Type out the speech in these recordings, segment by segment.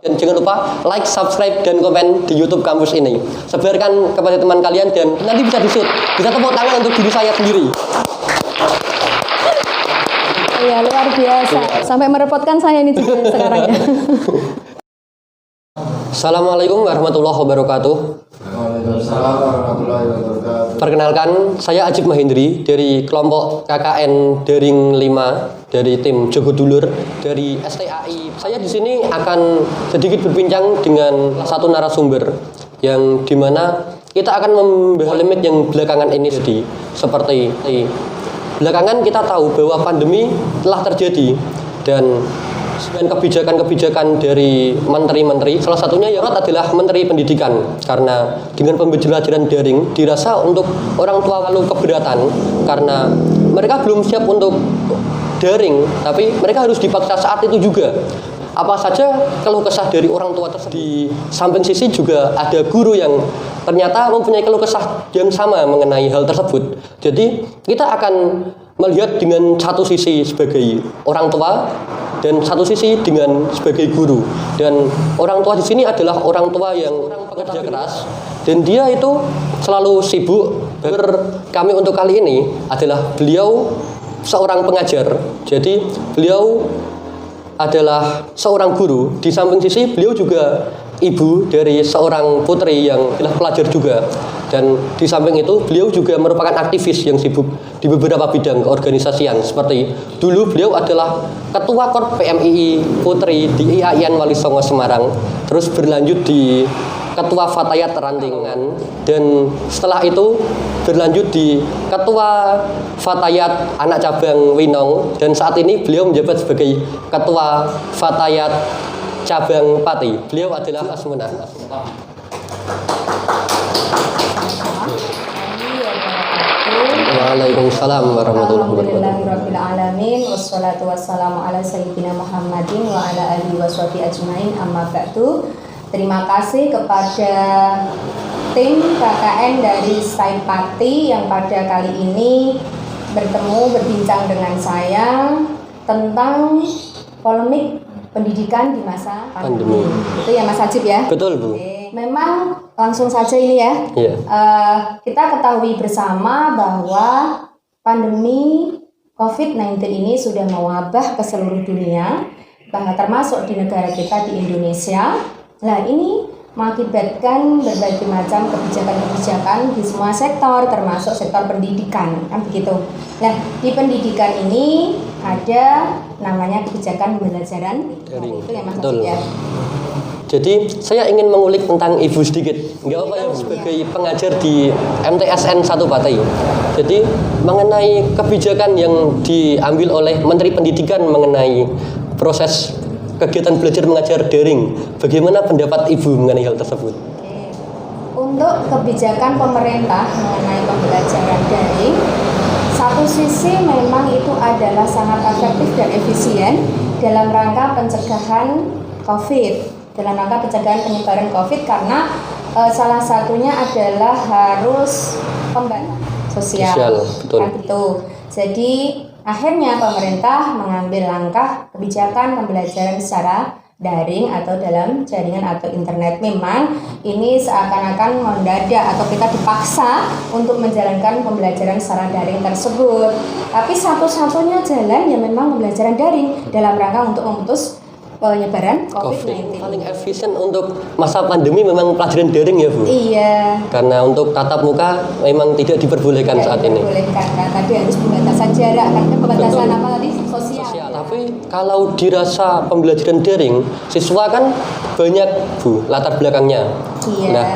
Dan jangan lupa like, subscribe, dan komen di YouTube kampus ini. Sebarkan kepada teman kalian dan nanti bisa disut. Bisa tepuk tangan untuk diri saya sendiri. Iya, luar biasa. Sampai merepotkan saya ini juga sekarang ya. Assalamualaikum warahmatullahi wabarakatuh. Waalaikumsalam warahmatullahi wabarakatuh. Perkenalkan, saya Ajib Mahendri dari kelompok KKN Daring 5 dari tim Jogo Dulur dari STAI. Saya di sini akan sedikit berbincang dengan satu narasumber yang dimana kita akan membahas limit yang belakangan ini seperti belakangan kita tahu bahwa pandemi telah terjadi dan kebijakan-kebijakan dari menteri-menteri, salah satunya yang adalah Menteri Pendidikan, karena dengan pembelajaran daring dirasa untuk orang tua lalu keberatan karena mereka belum siap untuk daring, tapi mereka harus dipaksa saat itu juga. Apa saja keluh kesah dari orang tua tersebut. Di samping sisi juga ada guru yang ternyata mempunyai keluh kesah yang sama mengenai hal tersebut. Jadi kita akan melihat dengan satu sisi sebagai orang tua dan satu sisi dengan sebagai guru. Dan orang tua di sini adalah orang tua yang pekerja keras dan dia itu selalu sibuk. Kami untuk kali ini adalah beliau seorang pengajar. Jadi beliau adalah seorang guru. Di samping sisi beliau juga ibu dari seorang putri yang adalah pelajar juga. Dan di samping itu beliau juga merupakan aktivis yang sibuk di beberapa bidang keorganisasian. Seperti dulu beliau adalah ketua Korp PMII Putri di IAIN Wali Songo Semarang. Terus berlanjut di ketua Fatayat Rantingan, dan setelah itu berlanjut di ketua Fatayat Anak Cabang Winong, dan saat ini beliau menjabat sebagai ketua Fatayat Cabang Pati. Beliau adalah Asmuna. Waalaikumsalam warahmatullahi wabarakatuh. Alhamdulillahirrahmanirrahim. Wassalatu wassalamu ala sayyidina Muhammadin wa ala alihi washabihi ajmain, amma ba'du. Terima kasih kepada tim KKN dari STAI Pati yang pada kali ini berbincang dengan saya tentang polemik pendidikan di masa pandemi. Itu ya Mas Ajib ya? Betul, Bu. Memang langsung saja ini ya. Iya. Kita ketahui bersama bahwa pandemi COVID-19 ini sudah mewabah ke seluruh dunia, bahkan termasuk di negara kita di Indonesia. Nah, ini mengakibatkan berbagai macam kebijakan-kebijakan di semua sektor, termasuk sektor pendidikan, kan begitu. Nah, di pendidikan ini ada namanya kebijakan pembelajaran daring. Itu yang Mas Ajib ya. Jadi saya ingin mengulik tentang Ibu sedikit. Enggak apa ya, sebagai pengajar di MTSN 1 Pati. Jadi mengenai kebijakan yang diambil oleh Menteri Pendidikan mengenai proses kegiatan belajar mengajar daring, bagaimana pendapat Ibu mengenai hal tersebut? Untuk kebijakan pemerintah mengenai pembelajaran daring, satu sisi memang itu adalah sangat efektif dan efisien dalam rangka pencegahan COVID, dalam rangka pencegahan penyebaran COVID, karena salah satunya adalah harus pembatasan sosial. Betul. Kan itu. Jadi akhirnya pemerintah mengambil langkah kebijakan pembelajaran secara daring atau dalam jaringan atau internet. Memang ini seakan-akan mendadak atau kita dipaksa untuk menjalankan pembelajaran secara daring tersebut. Tapi satu-satunya jalan ya memang pembelajaran daring dalam rangka untuk memutus penyebaran COVID-19. Paling efisien untuk masa pandemi memang pelajaran daring ya, Bu? Iya. Karena untuk tatap muka memang tidak diperbolehkan saat ini. Diperbolehkan, kan? Tadi harus pembatasan jarak, kan pembatasan apa tadi? Sosial. Tapi kalau dirasa pembelajaran daring, siswa kan banyak, Bu, latar belakangnya. Iya. Nah,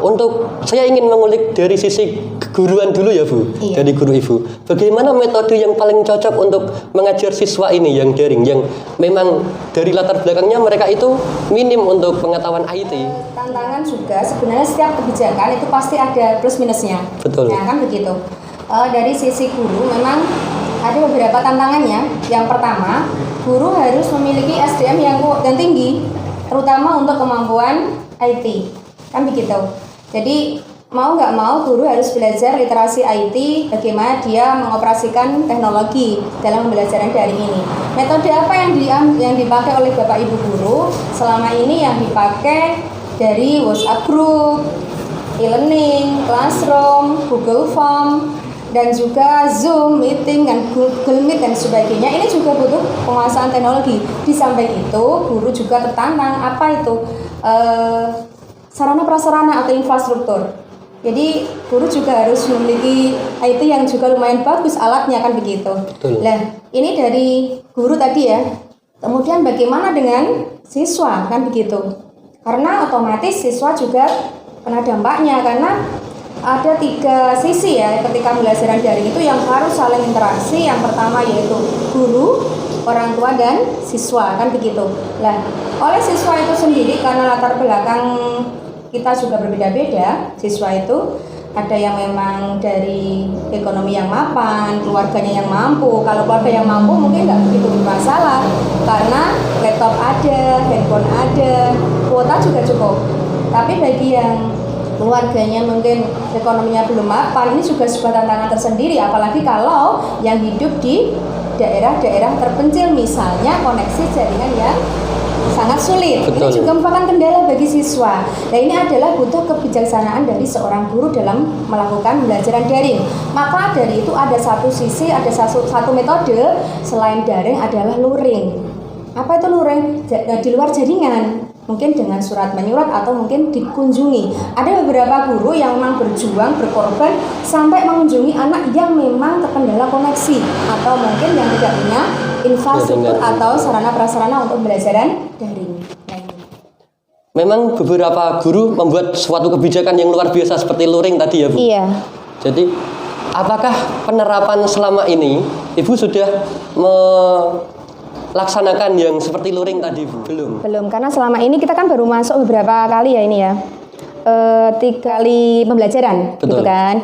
untuk saya ingin mengulik dari sisi keguruan dulu ya, Bu, Iya. dari guru Ibu. Bagaimana metode yang paling cocok untuk mengajar siswa ini yang daring, yang memang dari latar belakangnya mereka itu minim untuk pengetahuan IT? Tantangan juga sebenarnya setiap kebijakan itu pasti ada plus minusnya. Betul. Ya kan begitu. Dari sisi guru memang ada beberapa tantangannya. Yang pertama, guru harus memiliki SDM yang tinggi, terutama untuk kemampuan IT. Kan begitu. Jadi mau nggak mau guru harus belajar literasi IT, bagaimana dia mengoperasikan teknologi dalam pembelajaran daring ini. Metode apa yang dipakai oleh Bapak Ibu guru? Selama ini yang dipakai dari WhatsApp group, e-learning, Classroom, Google Form, dan juga Zoom, meeting, dan Google Meet dan sebagainya. Ini juga butuh penguasaan teknologi. Di samping itu, guru juga tertantang apa itu sarana prasarana atau infrastruktur. Jadi guru juga harus memiliki IT yang juga lumayan bagus alatnya kan begitu. Betul. Nah, ini dari guru tadi ya. Kemudian bagaimana dengan siswa kan begitu? Karena otomatis siswa juga kena dampaknya karena ada 3 sisi ya ketika pembelajaran daring itu yang harus saling interaksi. Yang pertama yaitu guru, orang tua dan siswa kan begitu. Nah, oleh siswa itu sendiri karena latar belakang kita juga berbeda-beda. Siswa itu ada yang memang dari ekonomi yang mapan, keluarganya yang mampu. Kalau keluarga yang mampu mungkin nggak begitu bermasalah karena laptop ada, handphone ada, kuota juga cukup. Tapi bagi yang keluarganya mungkin ekonominya belum mapan, ini juga sebuah tantangan tersendiri. Apalagi kalau yang hidup di daerah-daerah terpencil, misalnya koneksi jaringan yang sangat sulit. Betul. Ini juga merupakan kendala bagi siswa. Nah, ini adalah butuh kebijaksanaan dari seorang guru dalam melakukan pembelajaran daring. Maka dari itu ada satu sisi, ada satu metode selain daring adalah luring. Apa itu luring? Di luar jaringan. Mungkin dengan surat menyurat atau mungkin dikunjungi. Ada beberapa guru yang memang berjuang, berkorban sampai mengunjungi anak yang memang terkendala koneksi atau mungkin yang tidak punya infrastruktur atau sarana prasarana untuk pembelajaran daring. Memang beberapa guru membuat suatu kebijakan yang luar biasa seperti luring tadi ya Bu. Iya. Jadi apakah penerapan selama ini Ibu sudah melaksanakan yang seperti luring tadi Bu? Belum, karena selama ini kita kan baru masuk beberapa kali ya ini ya. 3 kali pembelajaran. Betul. Gitu kan.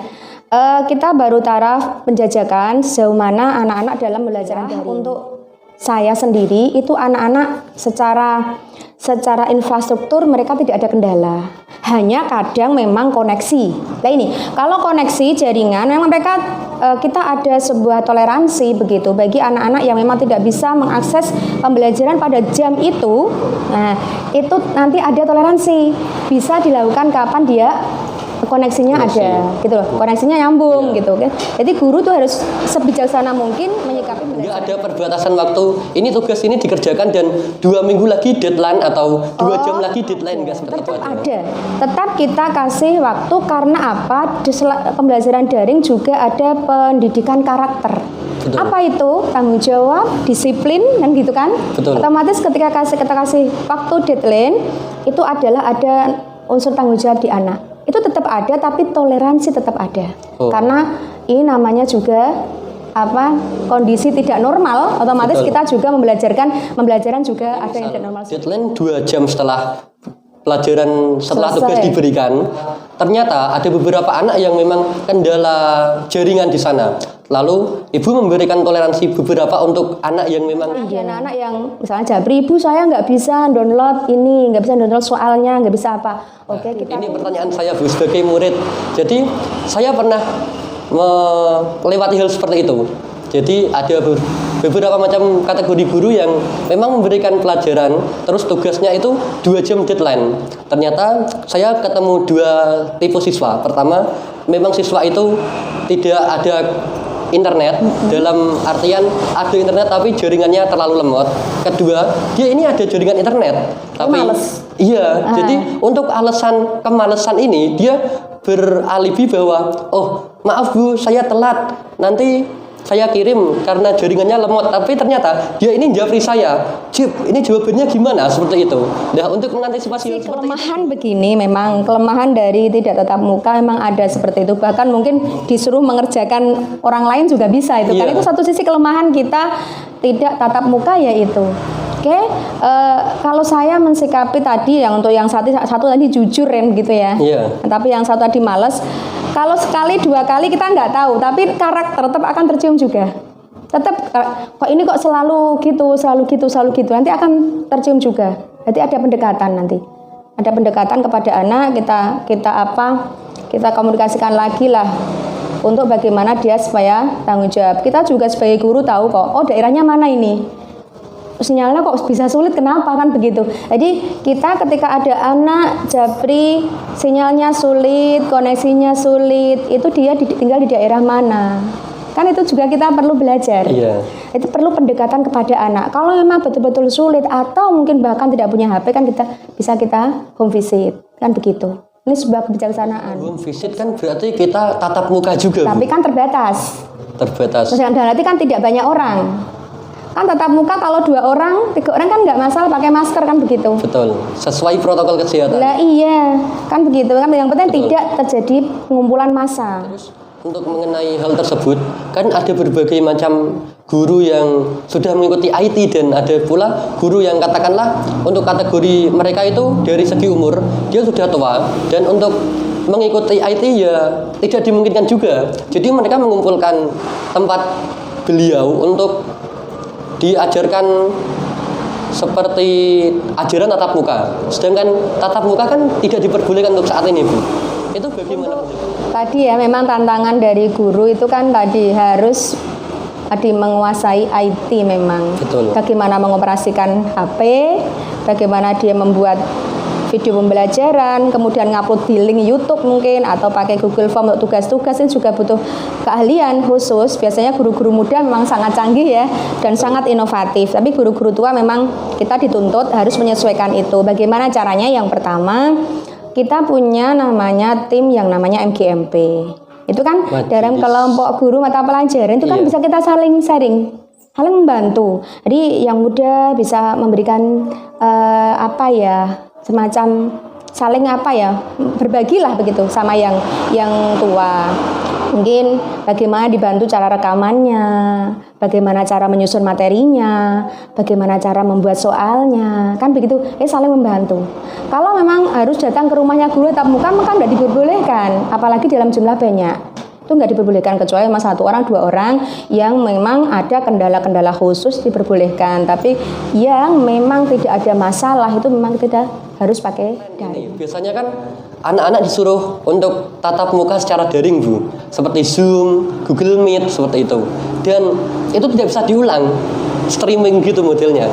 Kita baru taraf penjajakan sejauh mana anak-anak dalam belajar daring. Untuk saya sendiri itu anak-anak secara infrastruktur mereka tidak ada kendala. Hanya kadang memang koneksi. Nah ini, kalau koneksi jaringan memang mereka kita ada sebuah toleransi begitu bagi anak-anak yang memang tidak bisa mengakses pembelajaran pada jam itu. Nah, itu nanti ada toleransi. Bisa dilakukan kapan dia koneksinya ada gitu loh, koneksinya nyambung gitu kan. Jadi guru tuh harus sebijaksana mungkin menyikapi Nggak ada perbatasan waktu, ini tugas ini dikerjakan dan 2 minggu lagi deadline atau 2 jam lagi deadline, nggak seperti itu ada. Tetap kita kasih waktu karena apa? Di pembelajaran daring juga ada pendidikan karakter. Betul. Apa itu? Tanggung jawab, disiplin kan gitu kan? Betul. Otomatis ketika kita kasih waktu deadline itu adalah ada unsur tanggung jawab di anak. Itu tetap ada tapi toleransi tetap ada. Karena ini namanya juga kondisi tidak normal, otomatis Betul. kita juga pembelajaran juga ada yang tidak normal. Deadline 2 jam setelah pelajaran setelah Selesai. tugas diberikan, ternyata ada beberapa anak yang memang kendala jaringan di sana. Lalu ibu memberikan toleransi beberapa untuk anak yang memang Ada anak-anak yang misalnya Jabri, ibu saya nggak bisa download ini, nggak bisa download soalnya, nggak bisa apa. Oke, kita ini pertanyaan saya Bu sebagai murid. Jadi saya pernah melewati hal seperti itu. Jadi ada beberapa macam kategori guru yang memang memberikan pelajaran, terus tugasnya itu 2 jam deadline. Ternyata saya ketemu 2 tipe siswa. Pertama, memang siswa itu tidak ada internet, dalam artian ada internet tapi jaringannya terlalu lemot. Kedua, dia ini ada jaringan internet tapi males. Iya, jadi untuk alasan kemalasan ini dia beralibi bahwa maaf Bu, saya telat, nanti saya kirim karena jaringannya lemot. Tapi ternyata dia ini japri saya, Cip, ini jawabannya gimana? Seperti itu. Nah, untuk mengantisipasi kelemahan begini, memang kelemahan dari tidak tatap muka memang ada seperti itu. Bahkan mungkin disuruh mengerjakan orang lain juga bisa itu. Kan itu satu sisi kelemahan kita tidak tatap muka yaitu. Oke, kalau saya mensikapi tadi yang untuk yang satu tadi jujur gitu ya. Tapi yang satu tadi males. Kalau sekali 2 kali kita nggak tahu, tapi karakter tetap akan tercium juga. Tetap kok ini kok selalu gitu. Nanti akan tercium juga. Jadi ada pendekatan nanti. Ada pendekatan kepada anak, kita kita komunikasikan lagi lah untuk bagaimana dia supaya tanggung jawab. Kita juga sebagai guru tahu kok, oh daerahnya mana ini, sinyalnya kok bisa sulit, kenapa kan begitu. Jadi kita ketika ada anak japri sinyalnya sulit, koneksinya sulit, itu dia tinggal di daerah mana, kan itu juga kita perlu belajar. Iya. Itu perlu pendekatan kepada anak. Kalau memang betul-betul sulit atau mungkin bahkan tidak punya HP, kan kita home visit, kan begitu. Ini sebuah kebijaksanaan. Home visit kan berarti kita tatap muka juga, Tapi Bu. kan terbatas. Terbatas. Berarti kan tidak banyak orang. Kan tatap muka kalau 2 orang, 3 orang kan nggak masalah pakai masker, kan begitu. Betul. Sesuai protokol kesehatan. Lah iya, kan begitu kan. Yang penting Betul. tidak terjadi pengumpulan massa. Terus untuk mengenai hal tersebut, kan ada berbagai macam guru yang sudah mengikuti IT dan ada pula guru yang katakanlah untuk kategori mereka itu dari segi umur dia sudah tua dan untuk mengikuti IT ya tidak dimungkinkan juga. Jadi mereka mengumpulkan tempat beliau untuk diajarkan seperti ajaran tatap muka. Sedangkan tatap muka kan tidak diperbolehkan untuk saat ini, Bu. Itu bagaimana? Tadi ya memang tantangan dari guru itu kan tadi harus menguasai IT memang. Betul. Bagaimana mengoperasikan HP, bagaimana dia membuat video pembelajaran, kemudian ngupload di link YouTube mungkin atau pakai Google Form untuk tugas-tugas, ini juga butuh keahlian khusus. Biasanya guru-guru muda memang sangat canggih ya dan sangat inovatif. Tapi guru-guru tua memang kita dituntut harus menyesuaikan itu. Bagaimana caranya? Yang pertama, kita punya namanya tim yang namanya MGMP. Itu kan dalam kelompok guru mata pelajaran itu kan Iya. bisa kita saling sharing, saling membantu. Jadi yang muda bisa memberikan semacam saling berbagilah begitu sama yang tua. Mungkin bagaimana dibantu cara rekamannya, bagaimana cara menyusun materinya, bagaimana cara membuat soalnya, kan begitu. Saling membantu. Kalau memang harus datang ke rumahnya guru tatap muka, maka tidak diperbolehkan, apalagi dalam jumlah banyak. Itu nggak diperbolehkan, kecuali cuma 1 orang 2 orang yang memang ada kendala-kendala khusus diperbolehkan. Tapi yang memang tidak ada masalah itu memang tidak harus pakai daring. Biasanya kan anak-anak disuruh untuk tatap muka secara daring, Bu. Seperti Zoom, Google Meet, seperti itu. Dan itu tidak bisa diulang. Streaming gitu modelnya.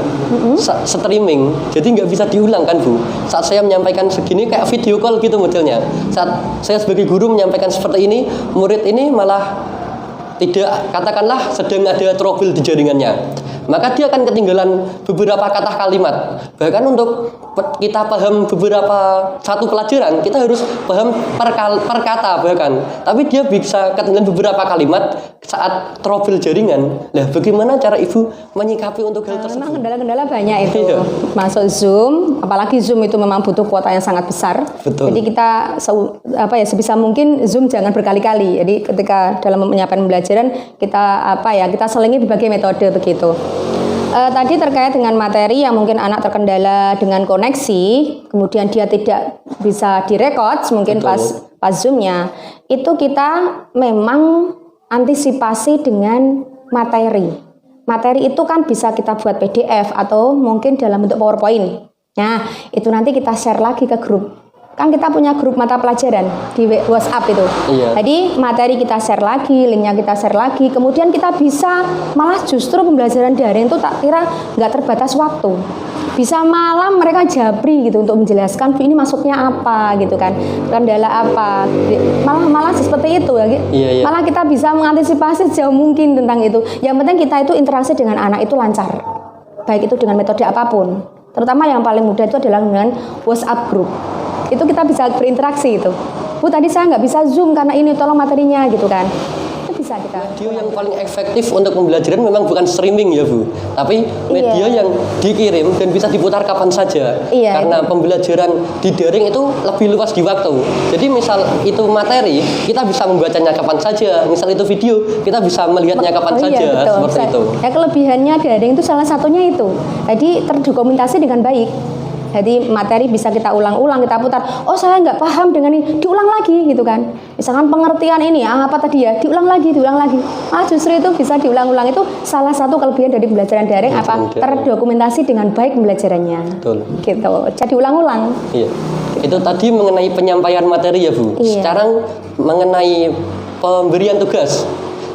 Streaming. Jadi nggak bisa diulang kan, Bu. Saat saya menyampaikan segini kayak video call gitu modelnya. Saat saya sebagai guru menyampaikan seperti ini, murid ini malah tidak, katakanlah sedang ada trouble di jaringannya. Maka dia akan ketinggalan beberapa kata kalimat. Bahkan untuk kita paham beberapa satu pelajaran, kita harus paham per kata bahkan. Tapi dia bisa ketinggalan beberapa kalimat saat trouble jaringan. Nah, bagaimana cara Ibu menyikapi untuk hal tersebut? Memang kendala-kendala banyak itu. Iya. Masuk Zoom, apalagi Zoom itu memang butuh kuota yang sangat besar. Betul. Jadi kita sebisa mungkin Zoom jangan berkali-kali. Jadi ketika dalam menyiapkan pembelajaran kita kita selingi berbagai metode begitu. Tadi terkait dengan materi yang mungkin anak terkendala dengan koneksi, kemudian dia tidak bisa direkod mungkin Betul. pas Zoom-nya, itu kita memang antisipasi dengan materi. Materi itu kan bisa kita buat PDF atau mungkin dalam bentuk PowerPoint. Nah, itu nanti kita share lagi ke grup. Kan kita punya grup mata pelajaran di WhatsApp itu. Iya. Jadi materi kita share lagi, linknya kita share lagi. Kemudian kita bisa malah justru pembelajaran daring itu tak kira nggak terbatas waktu. Bisa malam mereka jabri gitu untuk menjelaskan ini masuknya apa gitu kan, kendala apa. Malah seperti itu ya. Iya. Malah kita bisa mengantisipasi sejauh mungkin tentang itu. Yang penting kita itu interaksi dengan anak itu lancar. Baik itu dengan metode apapun. Terutama yang paling mudah itu adalah dengan WhatsApp group. Itu kita bisa berinteraksi itu. Bu, tadi saya nggak bisa Zoom karena ini, tolong materinya gitu kan. Itu bisa kita. Video yang paling efektif untuk pembelajaran memang bukan streaming ya, Bu, tapi media yang dikirim dan bisa diputar kapan saja. Iya, Karena pembelajaran di daring itu lebih luas di waktu. Jadi misal itu materi, kita bisa membacanya kapan saja. Misal itu video, kita bisa melihatnya kapan saja. Betul. Seperti itu. Ya, kelebihannya daring itu salah satunya itu. Jadi terdokumentasi dengan baik. Jadi materi bisa kita ulang-ulang, kita putar. Oh, saya nggak paham dengan ini, diulang lagi gitu kan. Misalkan pengertian ini apa tadi ya, diulang lagi. Justru itu bisa diulang-ulang, itu salah satu kelebihan dari pembelajaran daring, terdokumentasi dengan baik pembelajarannya. Betul. Gitu. Jadi ulang-ulang. Iya. Itu tadi mengenai penyampaian materi ya Bu. Iya. Sekarang mengenai pemberian tugas.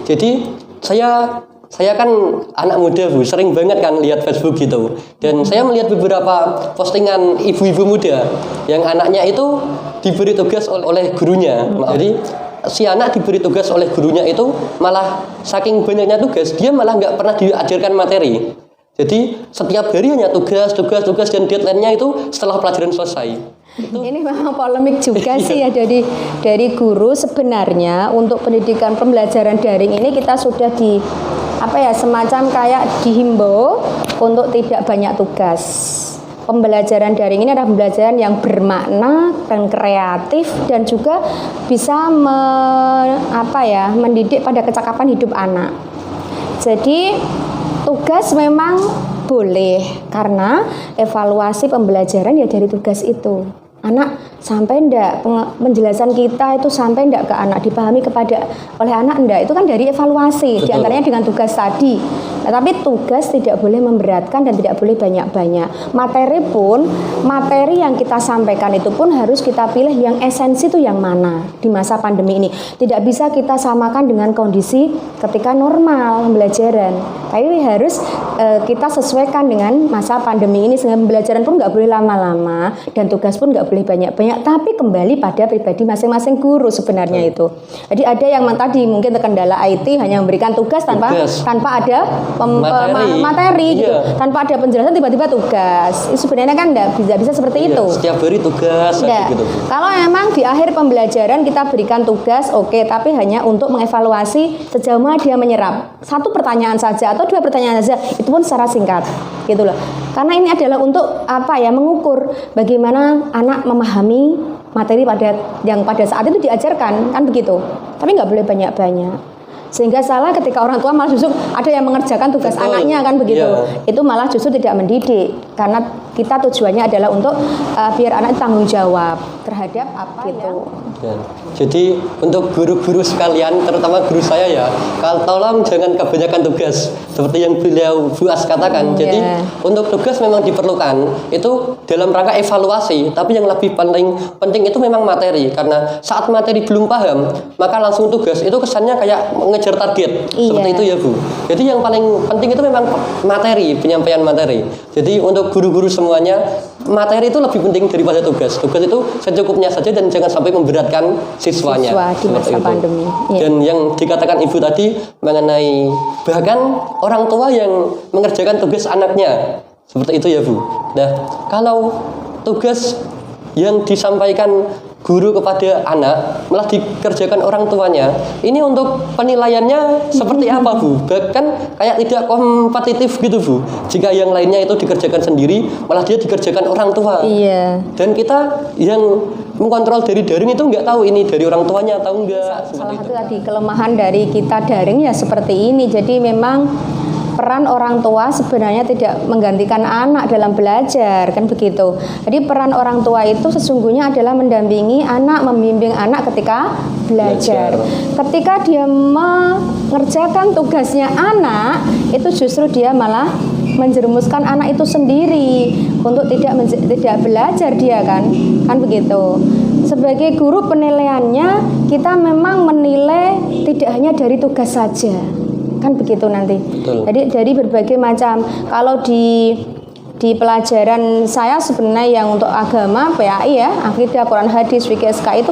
Jadi saya kan anak muda Bu, sering banget kan lihat Facebook gitu. Dan saya melihat beberapa postingan ibu-ibu muda yang anaknya itu diberi tugas oleh gurunya. Jadi si anak diberi tugas oleh gurunya itu malah saking banyaknya tugas, dia malah nggak pernah diajarkan materi. Jadi setiap hari hanya tugas dan deadline-nya itu setelah pelajaran selesai. Ini memang polemik juga sih ya dari guru. Sebenarnya untuk pendidikan pembelajaran daring ini kita sudah semacam kayak dihimbau untuk tidak banyak tugas. Pembelajaran daring ini adalah pembelajaran yang bermakna dan kreatif dan juga bisa mendidik pada kecakapan hidup anak. Jadi tugas memang boleh karena evaluasi pembelajaran ya dari tugas itu. Anak sampai enggak penjelasan kita itu sampai enggak ke anak, dipahami oleh anak enggak, itu kan dari evaluasi. Diantaranya dengan tugas tadi. Nah, tapi tugas tidak boleh memberatkan dan tidak boleh banyak-banyak. Materi yang kita sampaikan itu pun harus kita pilih yang esensi itu yang mana di masa pandemi ini. Tidak bisa kita samakan dengan kondisi ketika normal pembelajaran. Tapi harus kita sesuaikan dengan masa pandemi ini sehingga pembelajaran pun nggak boleh lama-lama dan tugas pun nggak boleh banyak-banyak. Tapi kembali pada pribadi masing-masing guru sebenarnya itu. Jadi ada yang tadi mungkin terkendala IT hanya memberikan tugas tanpa ada materi gitu. Tanpa ada penjelasan tiba-tiba tugas. Sebenarnya kan enggak bisa seperti itu. Setiap hari tugas gitu. Kalau memang di akhir pembelajaran kita berikan tugas, oke, tapi hanya untuk mengevaluasi sejauh mana dia menyerap. 1 pertanyaan saja atau 2 pertanyaan saja, itu pun secara singkat gitu loh. Karena ini adalah untuk mengukur bagaimana anak memahami materi yang pada saat itu diajarkan, kan begitu. Tapi nggak boleh banyak-banyak. Sehingga salah ketika orang tua malah justru ada yang mengerjakan tugas anaknya, kan begitu. Itu malah justru tidak mendidik karena kita tujuannya adalah untuk biar anak tanggung jawab terhadap apa gitu. Jadi untuk guru-guru sekalian, terutama guru saya ya, tolong jangan kebanyakan tugas seperti yang beliau Bu As katakan. Jadi untuk tugas memang diperlukan itu dalam rangka evaluasi, tapi yang lebih penting itu memang materi, karena saat materi belum paham maka langsung tugas itu kesannya kayak mengejar target. Seperti itu ya Bu. Jadi yang paling penting itu memang materi, penyampaian materi. Jadi untuk guru-guru semuanya, materi itu lebih penting daripada tugas. Tugas itu secukupnya saja dan jangan sampai memberatkan siswanya. Siswa di masa pandemi. Dan yang dikatakan Ibu tadi mengenai bahkan orang tua yang mengerjakan tugas anaknya. Seperti itu ya Bu. Nah, kalau tugas yang disampaikan guru kepada anak malah dikerjakan orang tuanya, ini untuk penilaiannya seperti apa Bu? Bahkan kayak tidak kompetitif gitu Bu. Jika yang lainnya itu dikerjakan sendiri, malah dia dikerjakan orang tua. Iya. Dan kita yang mengkontrol dari daring itu nggak tahu ini dari orang tuanya atau enggak. Salah satu tadi kelemahan dari kita daring ya seperti ini. Jadi memang peran orang tua sebenarnya tidak menggantikan anak dalam belajar, kan begitu. Jadi peran orang tua itu sesungguhnya adalah mendampingi anak, membimbing anak ketika belajar. Ketika dia mengerjakan tugasnya anak, itu justru dia malah menjerumuskan anak itu sendiri untuk tidak belajar dia, kan begitu. Sebagai guru penilaiannya kita memang menilai tidak hanya dari tugas saja, kan begitu nanti. Betul. Jadi dari berbagai macam. Kalau di pelajaran saya sebenarnya yang untuk agama PAI ya, akidah, Quran, hadis, fikih, SK itu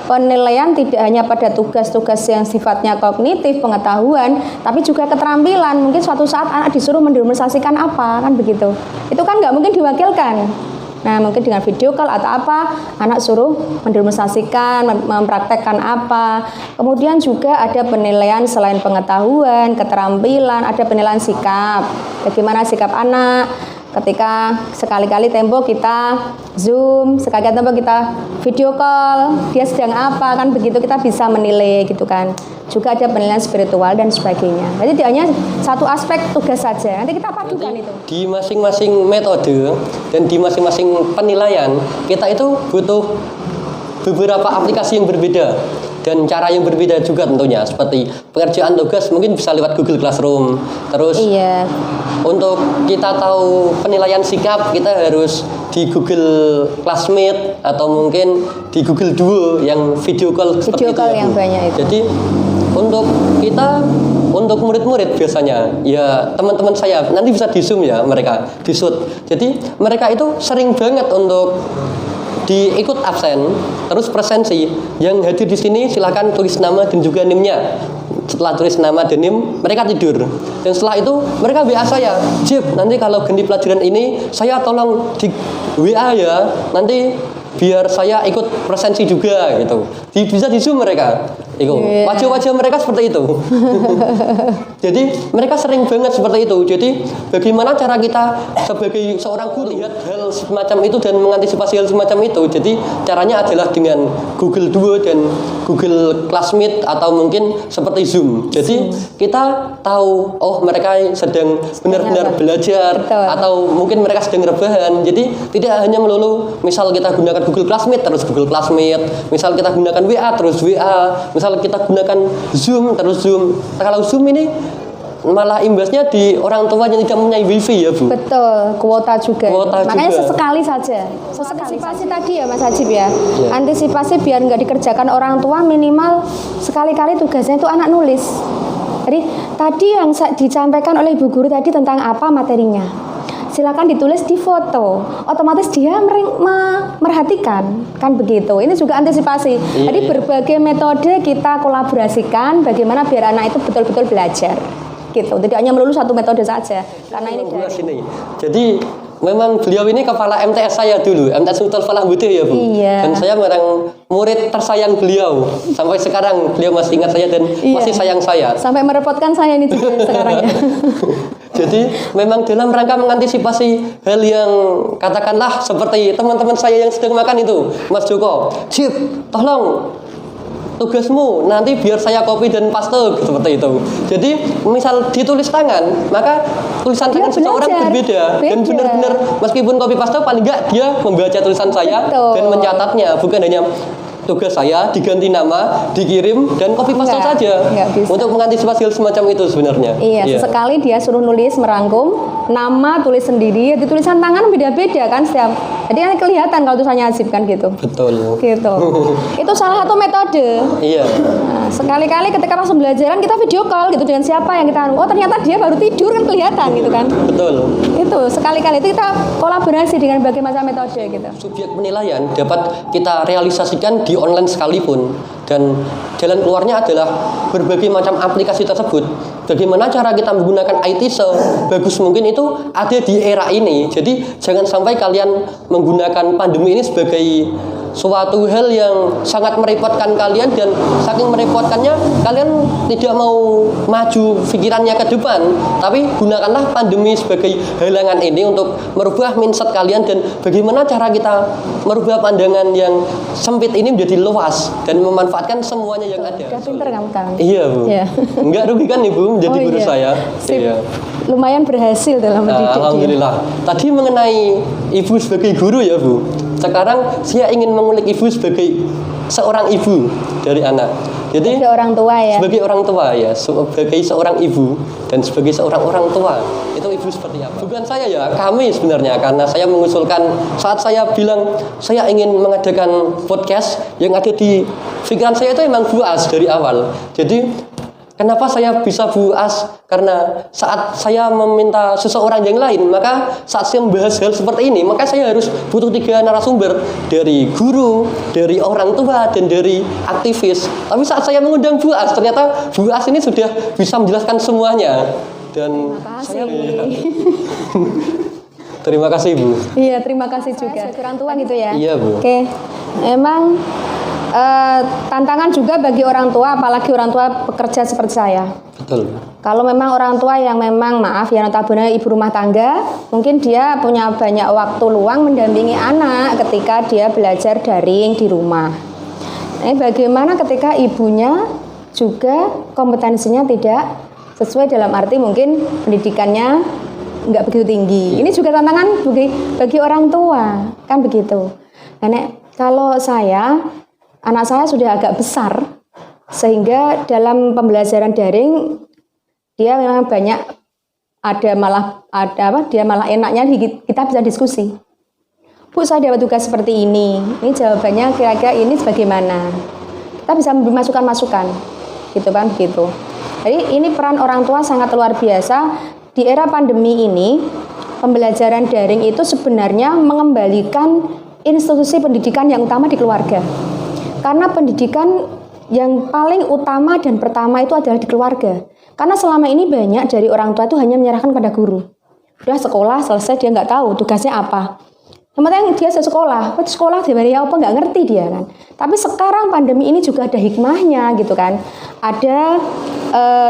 penilaian tidak hanya pada tugas-tugas yang sifatnya kognitif, pengetahuan, tapi juga keterampilan. Mungkin suatu saat anak disuruh mendemonstrasikan apa, kan begitu. Itu kan nggak mungkin diwakilkan. Nah, mungkin dengan video call atau apa, anak suruh mendemonstrasikan, mempraktekkan apa. Kemudian juga ada penilaian selain pengetahuan, keterampilan, ada penilaian sikap. Bagaimana sikap anak ketika sekali-kali tempo kita Zoom, sekali-kali tempo kita video call, dia sedang apa, kan begitu kita bisa menilai gitu kan. Juga ada penilaian spiritual dan sebagainya. Jadi tidak hanya satu aspek tugas saja. Nanti kita padukan itu. Di masing-masing metode dan di masing-masing penilaian kita itu butuh beberapa aplikasi yang berbeda. dan cara yang berbeda juga tentunya. Seperti pengerjaan tugas mungkin bisa lewat Google Classroom. Terus Iya. untuk kita tahu penilaian sikap kita harus di Google Classmeet atau mungkin di Google Duo yang video call seperti Video itu call ya, yang Bu. banyak itu. Jadi untuk murid-murid biasanya ya teman-teman saya nanti bisa di Zoom ya, mereka di shoot. Jadi mereka itu sering banget untuk diikut absen terus presensi. Yang hadir di sini silakan tulis nama dan juga NIM-nya. Setelah tulis nama dan NIM, mereka tidur. Dan setelah itu mereka WA saya, Jip, nanti kalau ganti pelajaran ini saya tolong di WA ya, nanti biar saya ikut presensi juga gitu. Bisa di Zoom mereka. Itu Yeah. wajah-wajah mereka seperti itu. Jadi mereka sering banget seperti itu. Jadi bagaimana cara kita sebagai seorang guru lihat hal semacam itu dan mengantisipasi hal semacam itu. Jadi caranya adalah dengan Google Duo dan Google Classmeet atau mungkin seperti Zoom. Jadi kita tahu oh mereka sedang benar-benar belajar. Betul. Atau mungkin mereka sedang rebahan. Jadi tidak hanya melulu misal kita gunakan Google Classmeet terus Google Classmeet, misal kita gunakan WA terus WA, misal kita gunakan Zoom terus Zoom. Kalau Zoom ini malah imbasnya di orang tua yang tidak mempunyai wifi ya Bu. Betul, kuota juga. Kuota Makanya juga. sesekali saja. Antisipasi tadi ya Mas Hajib ya. Iya. Antisipasi biar nggak dikerjakan orang tua, minimal sekali-kali tugasnya itu anak nulis. Jadi tadi yang disampaikan oleh Ibu Guru tadi tentang apa materinya, silakan ditulis di foto, otomatis dia merhatikan, kan begitu. Ini juga antisipasi. Iya, Jadi iya. berbagai metode kita kolaborasikan bagaimana biar anak itu betul-betul belajar, gitu. Tidak hanya melulu satu metode saja, karena ini Memang dari ini. Jadi memang beliau ini kepala MTS saya dulu, MTS Sultan Falah Butih ya Bu. Iya. Dan saya memang murid tersayang beliau. Sampai sekarang beliau masih ingat saya dan Iya. masih sayang saya. sampai merepotkan saya ini juga sekarang ya. Jadi memang dalam rangka mengantisipasi hal yang katakanlah seperti teman-teman saya yang sedang makan itu, Mas Joko, Cip, tolong tugasmu nanti biar saya copy dan paste seperti itu. Jadi misal ditulis tangan, maka tulisan Dia tangan seseorang belajar. berbeda dan Beda. benar-benar meskipun copy paste paling enggak dia membaca tulisan saya Betul. dan mencatatnya, bukan hanya tugas saya diganti nama, dikirim dan copy paste Enggak, saja. enggak bisa. Untuk mengantisipasi hal semacam itu sebenarnya. Iya, sesekali dia suruh nulis, merangkum, nama, tulis sendiri, di tulisan tangan beda-beda kan setiap. Jadi kan kelihatan kalau tulisannya Hajib kan gitu. Betul. Gitu. Itu salah satu metode. Iya. Nah, sekali-kali ketika pas pembelajaran kita video call gitu dengan siapa yang kita oh ternyata dia baru tidur kan kelihatan gitu kan. Betul. Itu sekali-kali itu kita kolaborasi dengan berbagai macam metode gitu. Subjek penilaian dapat kita realisasikan di online sekalipun dan jalan keluarnya adalah berbagai macam aplikasi tersebut. Bagaimana cara kita menggunakan IT sebagus mungkin itu ada di era ini. Jadi jangan sampai kalian menggunakan pandemi ini sebagai suatu hal yang sangat merepotkan kalian dan saking merepotkannya kalian tidak mau maju pikirannya ke depan, tapi gunakanlah pandemi sebagai halangan ini untuk merubah mindset kalian dan bagaimana cara kita merubah pandangan yang sempit ini menjadi luas dan memanfaatkan semuanya yang ada. Udah pinter kamu sekarang. Iya Bu. Iya. Enggak rugi kan Ibu menjadi Oh, guru iya. saya. Sip. Iya. Lumayan berhasil dalam mendidik dia. Alhamdulillah. Tadi mengenai ibu sebagai guru ya Bu. Sekarang saya ingin mengulik ibu sebagai seorang ibu dari anak. Jadi Sebagai orang tua ya. sebagai orang tua ya, sebagai seorang ibu dan sebagai seorang orang tua itu ibu seperti apa? Bukan saya ya, kami sebenarnya karena saya mengusulkan saat saya bilang saya ingin mengadakan podcast yang ada di pikiran saya itu memang buas dari awal. Jadi kenapa saya bisa buas? Karena saat saya meminta seseorang yang lain, maka saat saya membahas hal seperti ini, maka saya harus butuh 3 narasumber dari guru, dari orang tua, dan dari aktivis. Tapi saat saya mengundang buas, ternyata buas ini sudah bisa menjelaskan semuanya. Dan Makasih. terima kasih Bu. Iya, terima kasih juga. Sebagai orang tua gitu ya. Iya, Bu. Oke. Emang tantangan juga bagi orang tua, apalagi orang tua pekerja seperti saya. Betul. Kalau memang orang tua yang memang maaf ya notabene ibu rumah tangga, mungkin dia punya banyak waktu luang mendampingi anak ketika dia belajar daring di rumah. Bagaimana ketika ibunya juga kompetensinya tidak sesuai dalam arti mungkin pendidikannya nggak begitu tinggi. Ini juga tantangan bagi orang tua, kan begitu. Karena kalau anak saya sudah agak besar, Sehingga dalam pembelajaran daring dia memang banyak dia malah enaknya kita bisa diskusi. Bu, saya dapat tugas seperti ini jawabannya kira-kira ini bagaimana? Kita bisa memberi masukan-masukan, gitu kan begitu. Jadi ini peran orang tua sangat luar biasa di era pandemi ini. Pembelajaran daring itu sebenarnya mengembalikan institusi pendidikan yang utama di keluarga. Karena pendidikan yang paling utama dan pertama itu adalah di keluarga. Karena selama ini banyak dari orang tua itu hanya menyerahkan pada guru. Udah sekolah selesai dia nggak tahu tugasnya apa. Yang penting dia sekolah dari apa nggak ngerti dia kan. Tapi sekarang pandemi ini juga ada hikmahnya gitu kan. Ada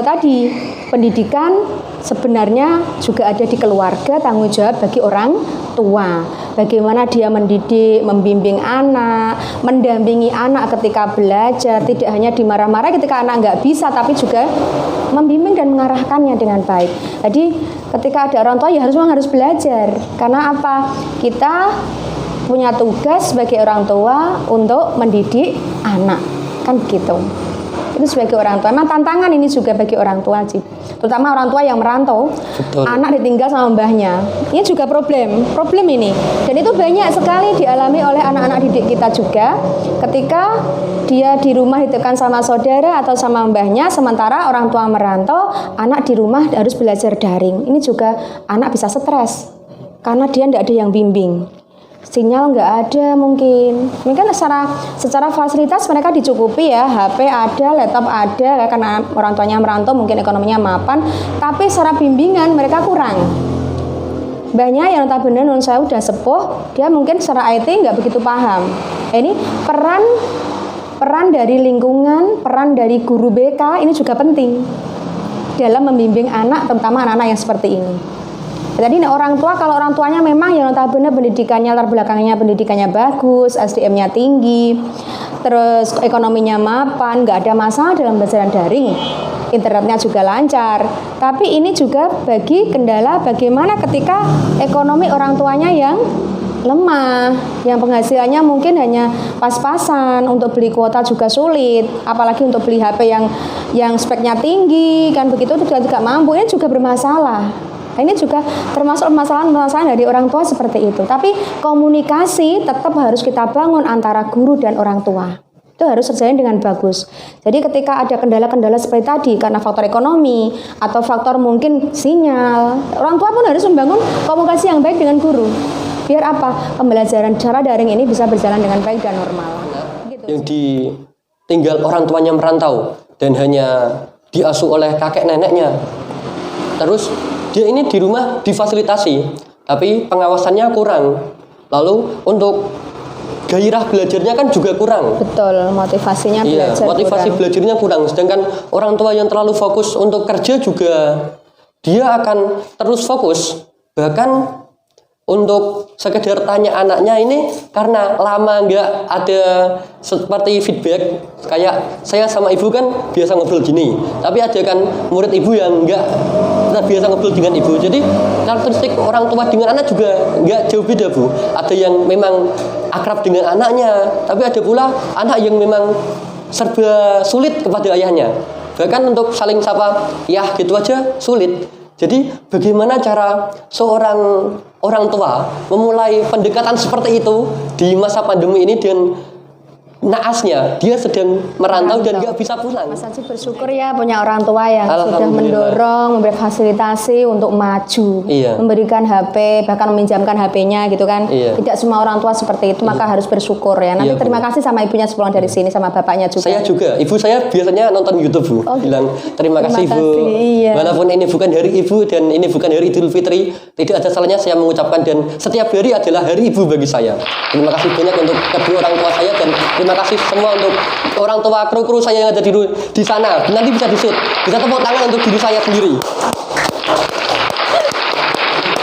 tadi pendidikan sebenarnya juga ada di keluarga, tanggung jawab bagi orang tua. Bagaimana dia mendidik, membimbing anak, mendampingi anak ketika belajar, tidak hanya dimarah-marah ketika anak nggak bisa, tapi juga membimbing dan mengarahkannya dengan baik. Jadi ketika ada orang tua ya harus belajar. Karena apa? Kita punya tugas sebagai orang tua untuk mendidik anak, kan begitu. Itu sebagai orang tua. Memang tantangan ini juga bagi orang tua sih. Terutama orang tua yang merantau. Betul. Anak ditinggal sama mbahnya. Ini juga problem ini. Dan itu banyak sekali dialami oleh anak-anak didik kita juga. Ketika dia di rumah dititipkan sama saudara atau sama mbahnya, sementara orang tua merantau, anak di rumah harus belajar daring. Ini juga anak bisa stres karena dia tidak ada yang bimbing. Sinyal nggak ada mungkin secara fasilitas mereka dicukupi ya, HP ada, laptop ada, karena orang tuanya merantau mungkin ekonominya mapan, tapi secara bimbingan mereka kurang. Banyak yang notabene non saya udah sepuh, dia mungkin secara IT nggak begitu paham. Ini peran dari lingkungan, peran dari guru BK ini juga penting dalam membimbing anak, terutama anak-anak yang seperti ini. Jadi orang tua, kalau orang tuanya memang yang notabene pendidikannya, latar belakangnya pendidikannya bagus, SDM-nya tinggi, terus ekonominya mapan, nggak ada masalah dalam pembelajaran daring, internetnya juga lancar. Tapi ini juga bagi kendala bagaimana ketika ekonomi orang tuanya yang lemah, yang penghasilannya mungkin hanya pas-pasan, untuk beli kuota juga sulit, apalagi untuk beli HP yang speknya tinggi, kan begitu itu juga mampu, ini juga bermasalah. Ini juga termasuk permasalahan dari orang tua seperti itu. Tapi komunikasi tetap harus kita bangun antara guru dan orang tua. Itu harus terjalin dengan bagus. Jadi ketika ada kendala-kendala seperti tadi karena faktor ekonomi atau faktor mungkin sinyal, orang tua pun harus membangun komunikasi yang baik dengan guru. Biar apa? Pembelajaran cara daring ini bisa berjalan dengan baik dan normal. Gitu. Yang ditinggal orang tuanya merantau dan hanya diasuh oleh kakek neneknya. Terus dia ini di rumah difasilitasi, tapi pengawasannya kurang. Lalu untuk gairah belajarnya kan juga kurang. Betul, motivasinya belajar motivasi kurang. Belajarnya kurang. Sedangkan orang tua yang terlalu fokus untuk kerja juga, dia akan terus fokus. Bahkan untuk sekedar tanya anaknya ini, karena lama nggak ada seperti feedback, kayak saya sama ibu kan biasa ngobrol gini, tapi ada kan murid ibu yang nggak biasa ngobrol dengan ibu. Jadi karakteristik orang tua dengan anak juga nggak jauh beda, Bu. Ada yang memang akrab dengan anaknya, tapi ada pula anak yang memang serba sulit kepada ayahnya. Bahkan untuk saling sapa, ya gitu aja sulit. Jadi bagaimana cara seorang orang tua memulai pendekatan seperti itu di masa pandemi ini, dan naasnya dia sedang merantau dan nggak bisa pulang. Mas Haji bersyukur ya punya orang tua yang sudah mendorong, memberi fasilitasi untuk maju, memberikan HP, bahkan meminjamkan HP-nya gitu kan. Tidak semua orang tua seperti itu, maka harus bersyukur ya. Nanti terima kasih sama ibunya sepulang dari sini, sama bapaknya juga. Saya juga, ibu saya biasanya nonton YouTube, Bu. Bilang terima kasih Bu. Walaupun ini bukan hari ibu dan ini bukan hari Idul Fitri, tidak ada salahnya saya mengucapkan, dan setiap hari adalah hari ibu bagi saya. Terima kasih banyak untuk kedua orang tua saya, dan terima kasih semua untuk orang tua kru-kru saya yang ada di sana. Nanti bisa disut, bisa tepuk tangan untuk diri saya sendiri.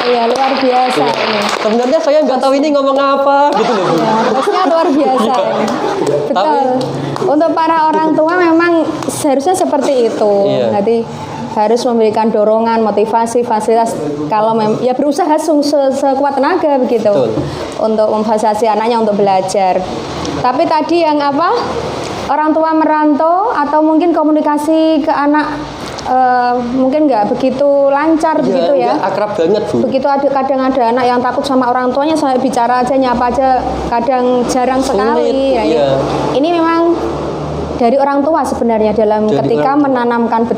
Iya, luar biasa ini. Sebenarnya saya nggak tahu ini ngomong apa gitu loh. Maksudnya luar biasa ini. Betul. Untuk para orang tua memang seharusnya seperti itu. Nanti harus memberikan dorongan, motivasi, fasilitas. Kalau ya berusaha sekuat tenaga begitu. Betul. Untuk memfasilitasi anaknya untuk belajar. Tapi tadi yang apa? orang tua merantau atau mungkin komunikasi ke anak mungkin nggak begitu lancar begitu ya. Nggak akrab banget, Bu. Begitu kadang ada anak yang takut sama orang tuanya, sampai bicara aja, nyapa aja kadang jarang sekali. Sulit, ya. Ini memang dari orang tua sebenarnya dalam ketika menanamkan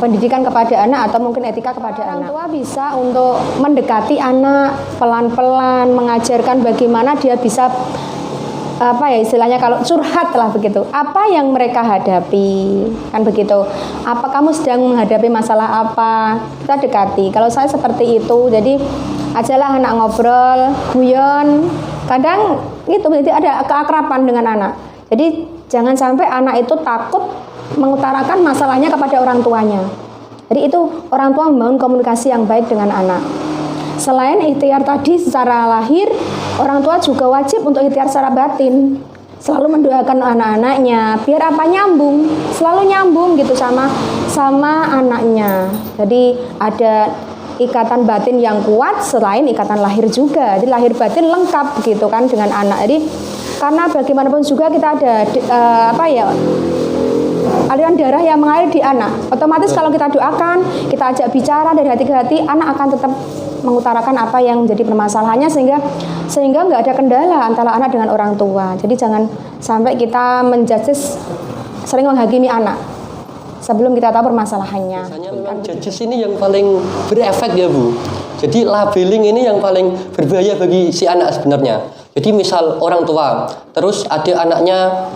pendidikan kepada anak atau mungkin etika kepada anak. Orang tua bisa untuk mendekati anak pelan-pelan, mengajarkan bagaimana dia bisa istilahnya kalau curhat lah begitu. Apa yang mereka hadapi kan begitu. Apa kamu sedang menghadapi masalah apa? Kita dekati. Kalau saya seperti itu, jadi ajalah anak ngobrol, guyon. Kadang itu jadi ada keakraban dengan anak. Jadi jangan sampai anak itu takut mengutarakan masalahnya kepada orang tuanya. Jadi itu orang tua membangun komunikasi yang baik dengan anak. Selain ikhtiar tadi secara lahir, orang tua juga wajib untuk ikhtiar secara batin. Selalu mendoakan anak-anaknya biar nyambung, selalu nyambung gitu sama anaknya. Jadi ada ikatan batin yang kuat selain ikatan lahir juga. Jadi lahir batin lengkap gitu kan dengan anak. Jadi karena bagaimanapun juga kita ada aliran darah yang mengalir di anak. Otomatis kalau kita doakan, kita ajak bicara dari hati ke hati, anak akan tetap mengutarakan apa yang menjadi permasalahannya sehingga nggak ada kendala antara anak dengan orang tua. Jadi jangan sampai kita sering menghakimi anak sebelum kita tahu permasalahannya. Biasanya memang judges ini yang paling berefek ya, Bu. Jadi labeling ini yang paling berbahaya bagi si anak sebenarnya. Jadi misal orang tua, terus ada anaknya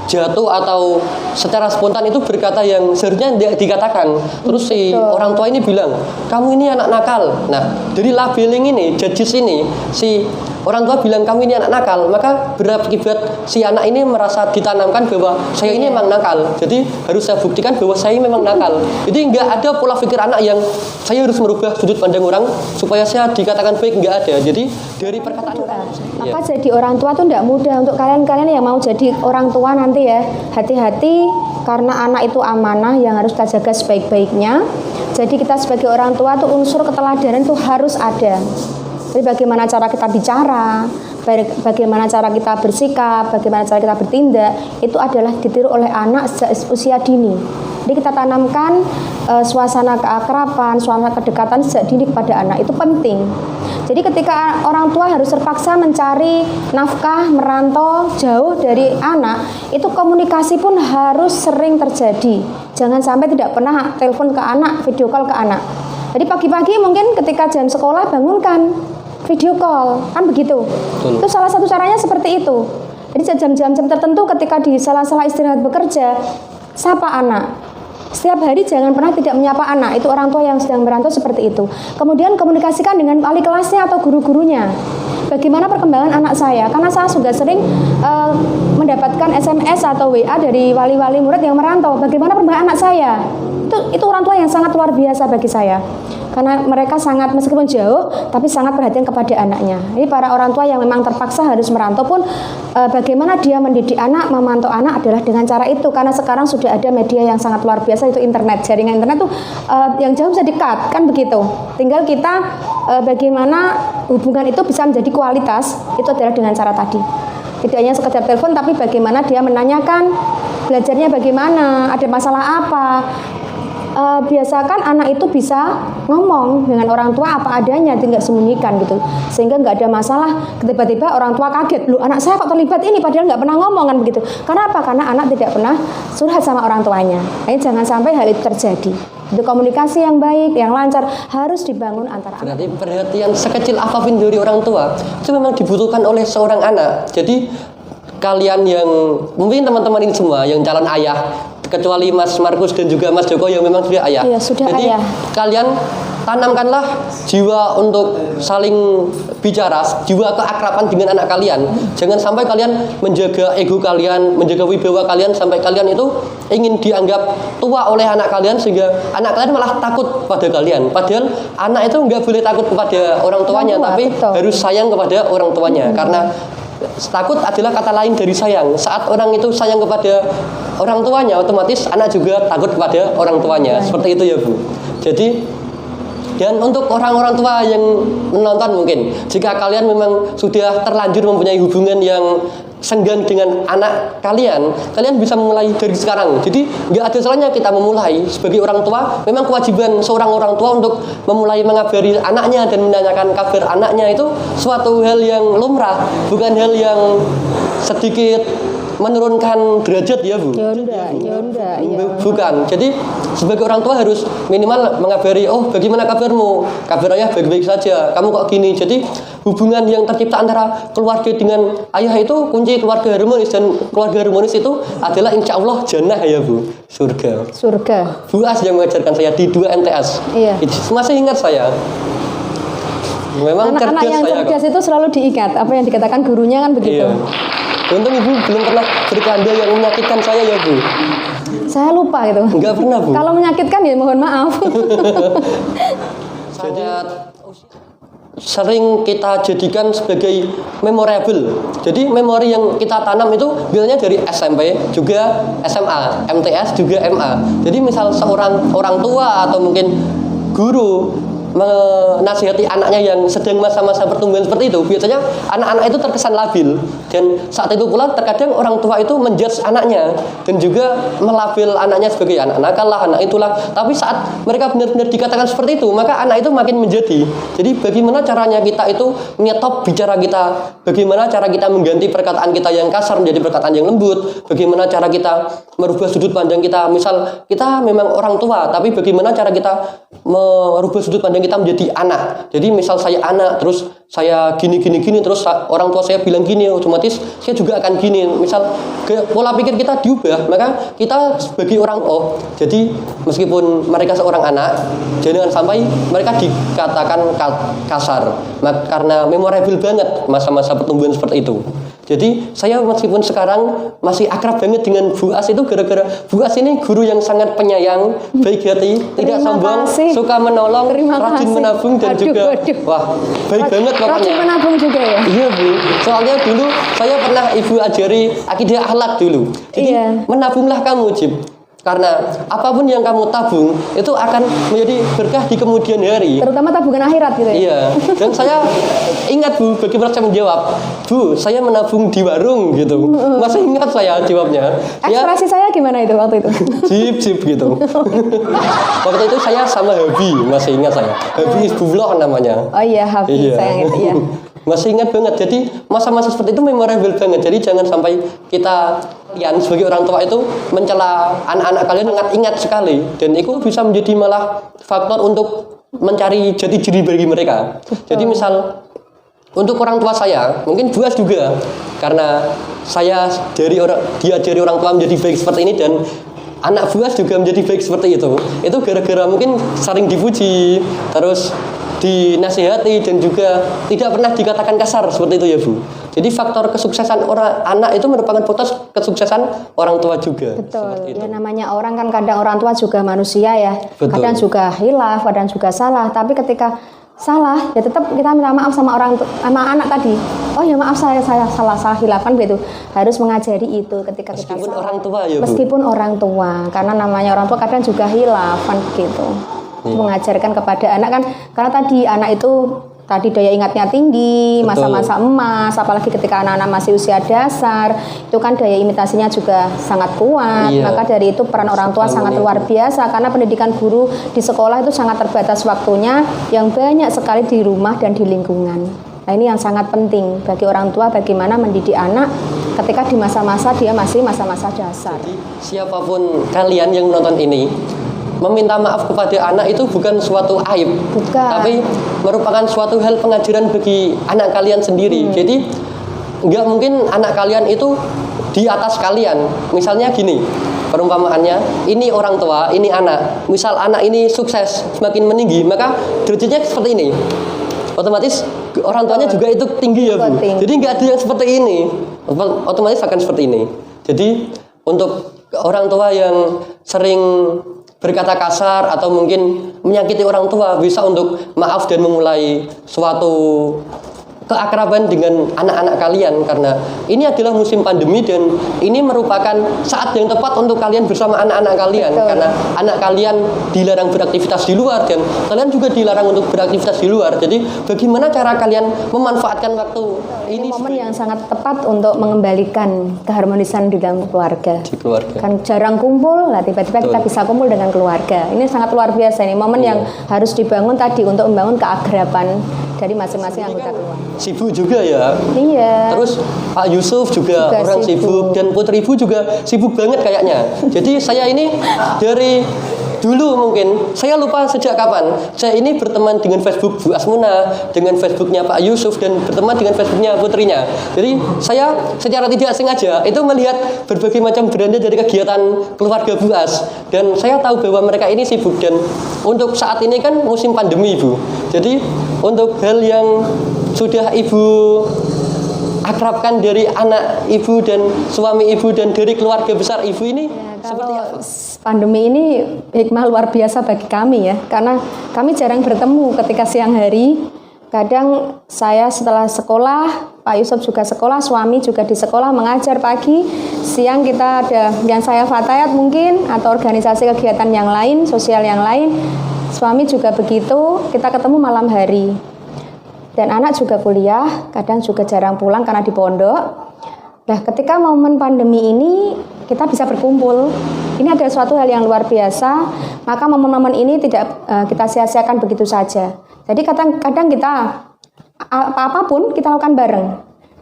jatuh atau secara spontan itu berkata yang seharusnya tidak dikatakan. Terus si orang tua ini bilang, kamu ini anak nakal. Nah, dari labeling ini, judges ini, si orang tua bilang kamu ini anak nakal, maka berakibat si anak ini merasa ditanamkan bahwa saya ini memang nakal. Jadi harus saya buktikan bahwa saya memang nakal. Jadi nggak ada pola pikir anak yang saya harus merubah sudut pandang orang supaya saya dikatakan baik, nggak ada. Jadi dari perkataan maka jadi orang tua tuh nggak mudah untuk kalian yang mau jadi orang tua nanti ya. Hati-hati karena anak itu amanah yang harus kita jaga sebaik-baiknya. Jadi kita sebagai orang tua tuh unsur keteladanan itu harus ada. Jadi bagaimana cara kita bicara, bagaimana cara kita bersikap, bagaimana cara kita bertindak, itu adalah ditiru oleh anak sejak usia dini. Jadi kita tanamkan suasana keakraban, suasana kedekatan sejak dini kepada anak, itu penting. Jadi ketika orang tua harus terpaksa mencari nafkah, merantau jauh dari anak, itu komunikasi pun harus sering terjadi. Jangan sampai tidak pernah telepon ke anak, video call ke anak. Jadi pagi-pagi mungkin ketika jam sekolah bangunkan, video call, kan begitu. Betul. Itu salah satu caranya seperti itu. Jadi jam-jam tertentu ketika di sela-sela istirahat bekerja, sapa anak. Setiap hari jangan pernah tidak menyapa anak. Itu orang tua yang sedang merantau seperti itu. Kemudian komunikasikan dengan wali kelasnya atau guru-gurunya. Bagaimana perkembangan anak saya? Karena saya sudah sering mendapatkan SMS atau WA dari wali-wali murid yang merantau. Bagaimana perkembangan anak saya? Itu orang tua yang sangat luar biasa bagi saya. Karena mereka sangat, meskipun jauh, tapi sangat perhatian kepada anaknya. Jadi para orang tua yang memang terpaksa harus merantau pun, bagaimana dia mendidik anak, memantau anak adalah dengan cara itu. Karena sekarang sudah ada media yang sangat luar biasa, itu internet. Jaringan internet tuh yang jauh bisa dekat, kan begitu. Tinggal kita bagaimana hubungan itu bisa menjadi kualitas, itu adalah dengan cara tadi. Tidak hanya sekedar telepon, tapi bagaimana dia menanyakan belajarnya bagaimana, ada masalah apa. Biasakan anak itu bisa ngomong dengan orang tua apa adanya, tidak sembunyikan gitu, sehingga nggak ada masalah. Tiba-tiba orang tua kaget, loh anak saya kok terlibat ini padahal nggak pernah ngomong kan begitu. Karena apa? Karena anak tidak pernah curhat sama orang tuanya. Jadi jangan sampai hal itu terjadi. Itu komunikasi yang baik, yang lancar harus dibangun antara anak. Berarti perhatian sekecil apapun dari orang tua itu memang dibutuhkan oleh seorang anak. Jadi kalian yang mungkin teman-teman ini semua yang calon ayah, kecuali Mas Markus dan juga Mas Joko yang memang sudah ayah. Iya, sudah jadi ayah. Kalian tanamkanlah jiwa untuk saling bicara, jiwa keakraban dengan anak kalian. Jangan sampai kalian menjaga ego kalian, menjaga wibawa kalian sampai kalian itu ingin dianggap tua oleh anak kalian sehingga anak kalian malah takut pada kalian. Padahal anak itu nggak boleh takut kepada orang tuanya, tapi betul. harus sayang kepada orang tuanya. Karena takut adalah kata lain dari sayang. Saat orang itu sayang kepada orang tuanya, otomatis anak juga takut kepada orang tuanya. Seperti itu ya Bu. Jadi Dan untuk orang-orang tua yang menonton mungkin, jika kalian memang sudah terlanjur mempunyai hubungan yang senggang dengan anak kalian, kalian bisa memulai dari sekarang. Jadi nggak ada salahnya kita memulai sebagai orang tua. Memang kewajiban seorang orang tua untuk memulai mengabari anaknya dan menanyakan kabar anaknya itu suatu hal yang lumrah, bukan hal yang sedikit menurunkan derajat ya Bu. Ya enggak. Bukan. Jadi sebagai orang tua harus minimal mengabari, oh bagaimana kabarmu? Kabar ayah baik-baik saja. Kamu kok gini? Jadi hubungan yang tercipta antara keluarga dengan ayah itu kunci keluarga harmonis, dan keluarga harmonis itu adalah insya Allah jannah ya Bu, surga. Bu As yang mengajarkan saya di 2 MTS. Iya. Masih ingat saya. Memang Anak-anak yang cerdas itu selalu diingat apa yang dikatakan gurunya kan begitu. Iya. Untung Ibu belum pernah bercanda yang menyakitkan saya ya Bu. Saya lupa gitu. Enggak pernah Bu. Kalau menyakitkan ya mohon maaf. Jadi sering kita jadikan sebagai memorable. Jadi memori yang kita tanam itu biasanya dari SMP juga SMA, MTS juga MA. Jadi misal seorang orang tua atau mungkin guru menasihati anaknya yang sedang masa-masa pertumbuhan seperti itu, biasanya anak-anak itu terkesan labil, dan saat itu pula terkadang orang tua itu menjudge anaknya dan juga melabel anaknya sebagai anak nakal lah, anak itulah. Tapi saat mereka benar-benar dikatakan seperti itu, maka anak itu makin menjadi. Jadi bagaimana caranya kita itu menyetop bicara kita, bagaimana cara kita mengganti perkataan kita yang kasar menjadi perkataan yang lembut, bagaimana cara kita merubah sudut pandang kita. Misal kita memang orang tua, tapi bagaimana cara kita merubah sudut pandang kita menjadi anak. Jadi misal saya anak, terus saya gini, terus orang tua saya bilang gini, otomatis saya juga akan gini. Misal pola pikir kita diubah, maka kita sebagai orang jadi meskipun mereka seorang anak, jangan sampai mereka dikatakan kasar, karena memorable banget masa-masa pertumbuhan seperti itu. Jadi saya meskipun sekarang masih akrab banget dengan Bu As itu gara-gara Bu As ini guru yang sangat penyayang, baik hati, tidak sombong, suka menolong, rajin menabung, dan juga wah baik banget pokoknya. Rajin menabung juga ya? Iya Bu, soalnya dulu saya pernah Ibu ajari akidah akhlak dulu. Jadi menabunglah kamu Jib, karena apapun yang kamu tabung itu akan menjadi berkah di kemudian hari. Terutama tabungan akhirat gitu ya? Iya. Dan saya ingat Bu, bagaimana saya menjawab, Bu, saya menabung di warung gitu. Masih ingat saya jawabnya. Ekspresi saya gimana itu waktu itu? Jip gitu. Waktu itu saya sama Habi, masih ingat saya. Habi Isbullah namanya. Oh iya, Habi, saya ingat iya. Masih ingat banget. Jadi masa-masa seperti itu memorable banget. Jadi jangan sampai kalian sebagai orang tua itu mencela anak-anak kalian, ingat sekali, dan itu bisa menjadi malah faktor untuk mencari jati diri bagi mereka. Jadi misal untuk orang tua saya, mungkin Bu As juga, karena saya diajari orang tua menjadi baik seperti ini, dan anak Bu As juga menjadi baik seperti itu. Itu gara-gara mungkin sering dipuji, terus dinasihati, dan juga tidak pernah dikatakan kasar seperti itu ya Bu. Jadi faktor kesuksesan anak itu merupakan faktor kesuksesan orang tua juga. Betul. Ya namanya orang kan, kadang orang tua juga manusia ya. Betul. Kadang juga hilaf, kadang juga salah. Tapi ketika salah ya tetap kita minta maaf sama anak tadi. Oh ya maaf, saya salah hilafan begitu. Harus mengajari itu ketika meskipun kita salah. Orang tua ya Bu. Meskipun orang tua, karena namanya orang tua kadang juga hilafan gitu. Mengajarkan kepada anak kan, karena tadi anak itu daya ingatnya tinggi, masa-masa emas, apalagi ketika anak-anak masih usia dasar, itu kan daya imitasinya juga sangat kuat. Maka dari itu peran orang tua sangat luar biasa, karena pendidikan guru di sekolah itu sangat terbatas waktunya, yang banyak sekali di rumah dan di lingkungan. Nah ini yang sangat penting bagi orang tua, bagaimana mendidik anak ketika di masa-masa dia masih masa-masa dasar. Jadi siapapun kalian yang menonton ini, meminta maaf kepada anak itu bukan suatu aib, tapi merupakan suatu hal pengajaran bagi anak kalian sendiri. Jadi nggak mungkin anak kalian itu di atas kalian. Misalnya gini, perumpamaannya, ini orang tua, ini anak. Misal anak ini sukses, semakin meninggi, maka derajatnya seperti ini. Otomatis orang tuanya juga itu tinggi ya Bu. Jadi nggak ada yang seperti ini. Otomatis akan seperti ini. Jadi untuk orang tua yang sering berkata kasar atau mungkin menyakiti orang tua, bisa untuk maaf dan memulai suatu keakraban dengan anak-anak kalian, karena ini adalah musim pandemi dan ini merupakan saat yang tepat untuk kalian bersama anak-anak kalian. Betul. Karena anak kalian dilarang beraktivitas di luar dan kalian juga dilarang untuk beraktivitas di luar. Jadi bagaimana cara kalian memanfaatkan waktu Ini ini momen yang sangat tepat untuk mengembalikan keharmonisan di dalam keluarga. di keluarga. Kan jarang kumpul, lah tiba-tiba kita bisa kumpul dengan keluarga. Ini sangat luar biasa, ini momen yang harus dibangun tadi untuk membangun keakraban dari masing-masing anggota keluarga. Sibuk juga ya. Iya. Terus Pak Yusuf juga orang sibuk dan Putri Ibu juga sibuk banget kayaknya. Jadi saya ini dari dulu mungkin saya lupa sejak kapan saya ini berteman dengan Facebook Bu Asmuna, dengan Facebooknya Pak Yusuf dan berteman dengan Facebooknya putrinya. Jadi saya secara tidak sengaja itu melihat berbagai macam beranda dari kegiatan keluarga Bu As dan saya tahu bahwa mereka ini sibuk dan untuk saat ini kan musim pandemi Bu. Jadi untuk hal yang sudah Ibu akrabkan dari anak Ibu dan suami Ibu dan dari keluarga besar Ibu ini seperti Kalau apa? pandemi ini hikmah luar biasa bagi kami ya, karena kami jarang bertemu ketika siang hari. Kadang saya setelah sekolah, Pak Yusuf juga sekolah, suami juga di sekolah mengajar pagi, siang kita ada yang saya fatayat mungkin atau organisasi kegiatan yang lain, sosial yang lain. Suami juga begitu, kita ketemu malam hari. Dan anak juga kuliah, kadang juga jarang pulang karena di pondok. Nah, ketika momen pandemi ini kita bisa berkumpul. Ini adalah suatu hal yang luar biasa. Maka momen-momen ini tidak kita sia-siakan begitu saja. Jadi kadang kita apapun kita lakukan bareng.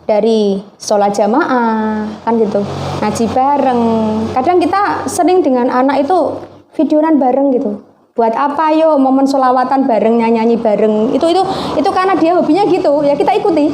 Dari sholat jamaah, kan gitu, ngaji bareng. Kadang kita sering dengan anak itu videoan bareng gitu. Buat apa yo momen sholawatan bareng, nyanyi bareng. Itu karena dia hobinya gitu, ya kita ikuti.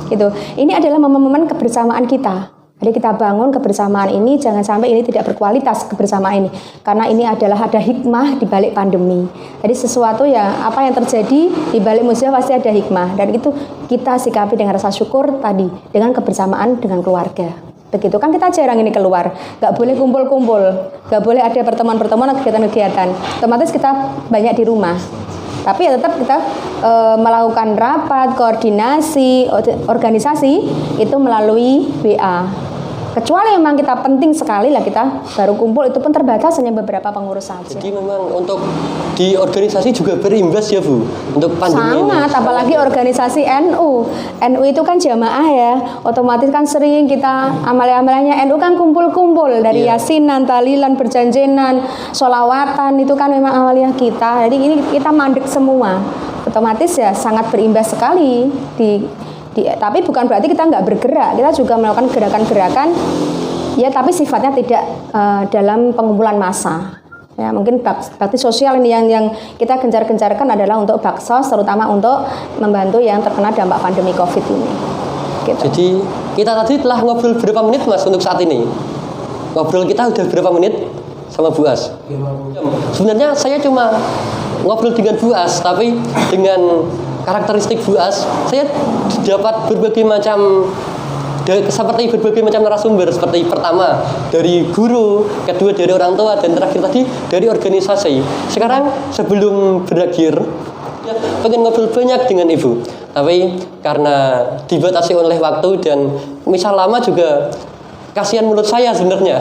Gitu. Ini adalah momen-momen kebersamaan kita. Jadi kita bangun kebersamaan ini, jangan sampai ini tidak berkualitas kebersamaan ini. Karena ini adalah ada hikmah di balik pandemi. Jadi sesuatu yang apa yang terjadi di balik musibah pasti ada hikmah. Dan itu kita sikapi dengan rasa syukur tadi, dengan kebersamaan dengan keluarga. Begitu kan kita jarang ini keluar, nggak boleh kumpul-kumpul, nggak boleh ada pertemuan-pertemuan, kegiatan-kegiatan. Otomatis kita banyak di rumah. Tapi ya tetap kita melakukan rapat, koordinasi, organisasi itu melalui WA. Kecuali memang kita penting sekali lah kita baru kumpul, itu pun terbatas hanya beberapa pengurus saja. Jadi memang untuk di organisasi juga berimbas ya Bu untuk pandemi Sangat, ini. apalagi organisasi NU. NU itu kan jamaah ya, otomatis kan sering kita amalia-amalianya NU kan kumpul-kumpul dari yasinan, talilan, berjanjenan, sholawatan itu kan memang amalia kita. Jadi ini kita mandek semua. Otomatis ya sangat berimbas sekali tapi bukan berarti kita nggak bergerak, kita juga melakukan gerakan-gerakan ya, tapi sifatnya tidak dalam pengumpulan massa. Ya, mungkin bakti sosial ini yang kita gencar-gencarkan adalah untuk baksos, terutama untuk membantu yang terkena dampak pandemi COVID ini. Gitu. Jadi kita tadi telah ngobrol berapa menit Mas untuk saat ini? Ngobrol kita udah berapa menit sama Bu As? Sebenarnya saya cuma ngobrol dengan Bu As, tapi dengan karakteristik Bu As, saya dapat berbagai macam seperti berbagai macam narasumber, seperti pertama dari guru, kedua dari orang tua, dan terakhir tadi dari organisasi. Sekarang sebelum berakhir, ya, pengen ngobrol banyak dengan Ibu, tapi karena dibatasi oleh waktu dan misal lama juga kasihan menurut saya sebenarnya.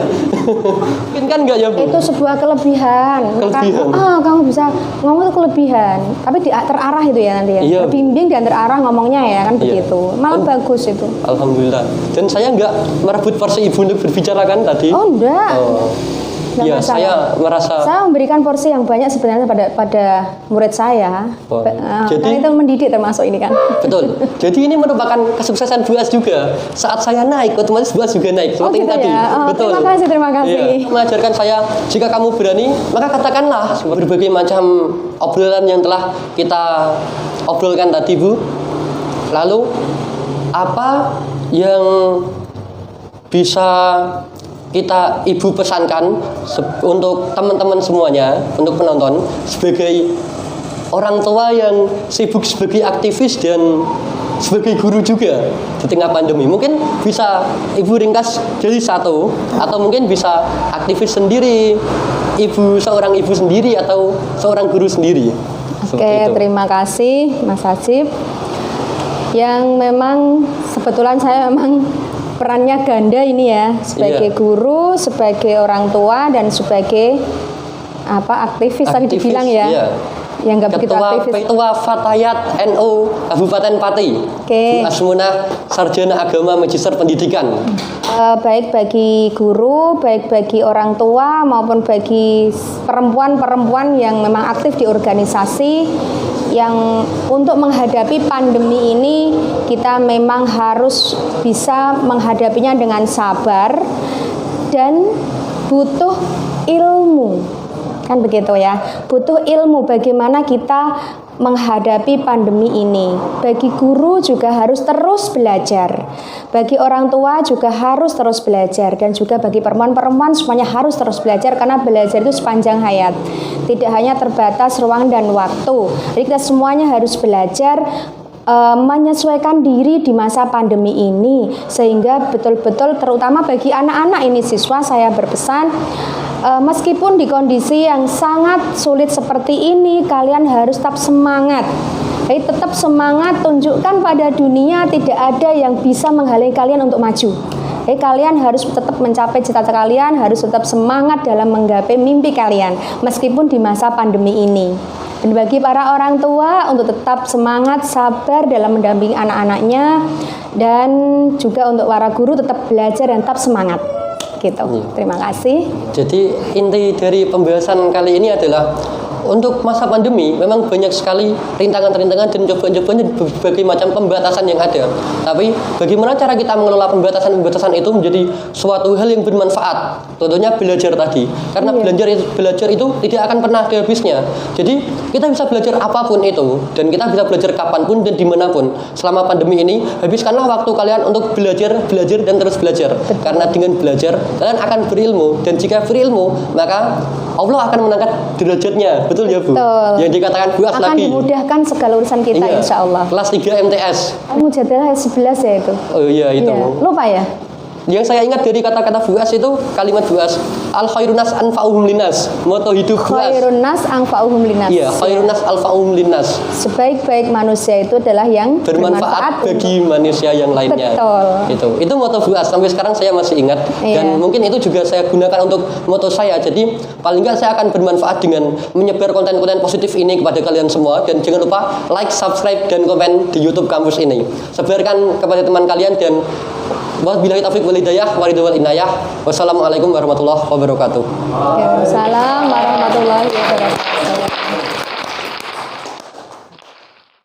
Mungkin kan enggak ya Bu? Itu sebuah kelebihan. Kelebihan. Kamu bisa ngomong itu kelebihan, tapi terarah itu ya nanti ya. Iya. Terbimbing dan terarah ngomongnya ya kan Iya. begitu. Malah bagus itu. Alhamdulillah. Dan saya enggak merebut porsi Ibu untuk berbicara kan tadi. Oh enggak. Iya, Nggak masalah. saya merasa Saya memberikan porsi yang banyak sebenarnya pada murid saya. Wah, Jadi jadi- itu mendidik termasuk ini kan. betul. Jadi ini merupakan kesuksesan Bu As juga. Saat saya naik, otomatis Bu As juga naik. Seperti gitu tadi. ya? Oh, Betul. terima kasih. Iya. Mengajarkan saya, jika kamu berani, maka katakanlah berbagai macam obrolan yang telah kita obrolkan tadi Bu. Lalu apa yang bisa Ibu pesankan untuk teman-teman semuanya, untuk penonton, sebagai orang tua yang sibuk sebagai aktivis dan sebagai guru juga di tengah pandemi? Mungkin bisa Ibu ringkas jadi satu, atau mungkin bisa aktivis sendiri, seorang ibu sendiri atau seorang guru sendiri. Oke, terima kasih Mas Hajib. yang memang kebetulan saya memang perannya ganda ini ya, sebagai Iya. guru, sebagai orang tua dan sebagai aktivis tadi dibilang ya. Iya. Yang nggak begitu aktivis. Ketua Fatayat NU Kabupaten Pati. Oke. Bu Asmunah, Sarjana Agama Magister Pendidikan. Baik bagi guru, baik bagi orang tua maupun bagi perempuan-perempuan yang memang aktif di organisasi, yang untuk menghadapi pandemi ini kita memang harus bisa menghadapinya dengan sabar dan butuh ilmu. Kan begitu ya, butuh ilmu bagaimana kita menghadapi pandemi ini. Bagi guru juga harus terus belajar, bagi orang tua juga harus terus belajar, dan juga bagi perempuan-perempuan semuanya harus terus belajar, karena belajar itu sepanjang hayat, tidak hanya terbatas ruang dan waktu. Jadi kita semuanya harus belajar menyesuaikan diri di masa pandemi ini, sehingga betul-betul terutama bagi anak-anak ini siswa, saya berpesan meskipun di kondisi yang sangat sulit seperti ini, kalian harus tetap semangat. Jadi tetap semangat, tunjukkan pada dunia tidak ada yang bisa menghalangi kalian untuk maju. Jadi kalian harus tetap mencapai cita-cita kalian, harus tetap semangat dalam menggapai mimpi kalian meskipun di masa pandemi ini. Dan bagi para orang tua untuk tetap semangat, sabar dalam mendampingi anak-anaknya, dan juga untuk para guru tetap belajar dan tetap semangat. Gitu. Terima kasih. Jadi inti dari pembahasan kali ini adalah untuk masa pandemi memang banyak sekali rintangan-rintangan dan cobaan-cobaan dan berbagai macam pembatasan yang ada. Tapi bagaimana cara kita mengelola pembatasan-pembatasan itu menjadi suatu hal yang bermanfaat. Contohnya belajar tadi. Karena belajar itu tidak akan pernah ada habisnya. Jadi kita bisa belajar apapun itu, dan kita bisa belajar kapanpun dan dimanapun. Selama pandemi ini, habiskanlah waktu kalian untuk belajar dan terus belajar. Karena dengan belajar kalian akan berilmu, dan jika berilmu maka Allah akan mengangkat derajatnya. Betul ya Bu? Betul. Yang dikatakan Bu Akan lagi. dimudahkan segala urusan kita, Iya. insya Allah. Kelas 3 MTS. Kamu jadilah 11 ya itu. Oh iya itu. Iya. Lupa ya? Yang saya ingat dari kata-kata Buas itu kalimat Buas, al khairunas anfa'uhum linnas. Moto hidup Buas. Khairun nas anfa'uhum linnas. Iya, khairunas alfa'uhum linnas. Sebaik-baik manusia itu adalah yang Bermanfaat bagi manusia yang lainnya. Betul. Itu moto Buas. Sampai sekarang saya masih ingat. Iya. Dan mungkin itu juga saya gunakan untuk moto saya. Jadi paling nggak saya akan bermanfaat dengan menyebar konten-konten positif ini kepada kalian semua. Dan jangan lupa like, subscribe, dan komen di YouTube kampus ini. Sebarkan kepada teman kalian, dan wabillahi taufiq wal hidayah, waridul wal inayah. Wassalamualaikum warahmatullahi wabarakatuh. Waalaikumsalam.